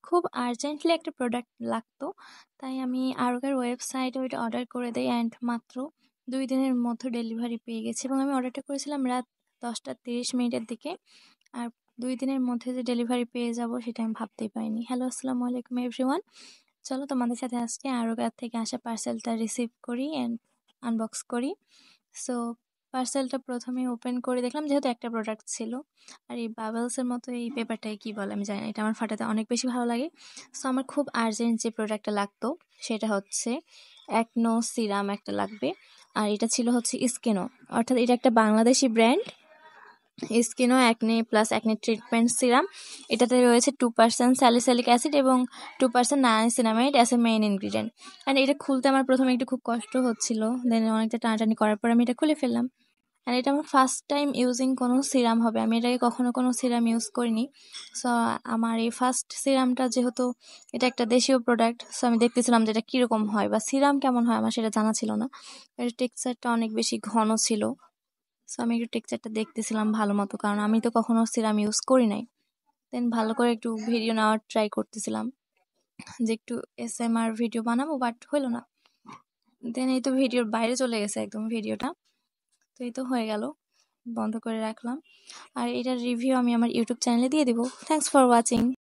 খুব আর্জেন্টলি একটা প্রোডাক্ট লাগতো, তাই আমি আরোগ্যার ওয়েবসাইটে ওইটা অর্ডার করে দেই অ্যান্ড মাত্র 2 দিনের মধ্যে ডেলিভারি পেয়ে গেছি এবং আমি অর্ডারটা করেছিলাম রাত 10টা 30 মিনিটের দিকে। আর 2 দিনের মধ্যে যে ডেলিভারি পেয়ে যাব সেটা আমি ভাবতেই পারিনি। হ্যালো, আসসালামু আলাইকুম এভরিওয়ান। চলো তোমাদের সাথে আজকে আরোগ্যার থেকে আসা পার্সেলটা রিসিভ করি অ্যান্ড আনবক্স করি। সো পার্সেলটা প্রথমে ওপেন করে দেখলাম, যেহেতু একটা প্রোডাক্ট ছিল আর এই বাবলসের মতো এই পেপারটাকে কী বলে আমি জানি না, এটা আমার ফাটাতে অনেক বেশি ভালো লাগে। সো আমার খুব আর্জেন্ট যে প্রোডাক্টটা লাগতো সেটা হচ্ছে অ্যাকনো সিরাম একটা লাগবে, আর এটা ছিল হচ্ছে স্কিনো, অর্থাৎ এটা একটা Bangladeshi brand Skino acne plus acne treatment serum. এটাতে রয়েছে 2% স্যালিসাইলিক অ্যাসিড এবং 2% niacinamide as a main ingredient. And এটা খুলতে আমার প্রথমে একটু খুব কষ্ট হচ্ছিল, দেন অনেকটা টানাটানি করার পর আমি এটা খুলে ফেললাম। অ্যান্ড এটা আমার ফার্স্ট টাইম ইউজিং কোনো সিরাম হবে, আমি এটাকে কখনো কোনো সিরাম ইউজ করিনি। সো আমার এই ফার্স্ট সিরামটা, যেহেতু এটা একটা দেশীয় প্রোডাক্ট, সো আমি দেখতেছিলাম যে এটা কীরকম হয় বা সিরাম কেমন হয়, আমার সেটা জানা ছিল না। এর টেক্সচারটা অনেক বেশি ঘন ছিল, সো আমি একটু টেক্সচারটা দেখতেছিলাম ভালো মতো, কারণ আমি তো কখনো সিরাম ইউজ করি নাই। দেন ভালো করে একটু ভিডিও নেওয়ার ট্রাই করতেছিলাম যে একটু এসএমআর ভিডিও বানাবো, বাট হলো না। দেন এই তো ভিডিওর বাইরে চলে গেছে একদম ভিডিওটা। তো এই তো হয়ে গেল, বন্ধ করে রাখলাম। আর এটার রিভিউ আমি আমার ইউটিউব চ্যানেলে দিয়ে দিব। Thanks for watching.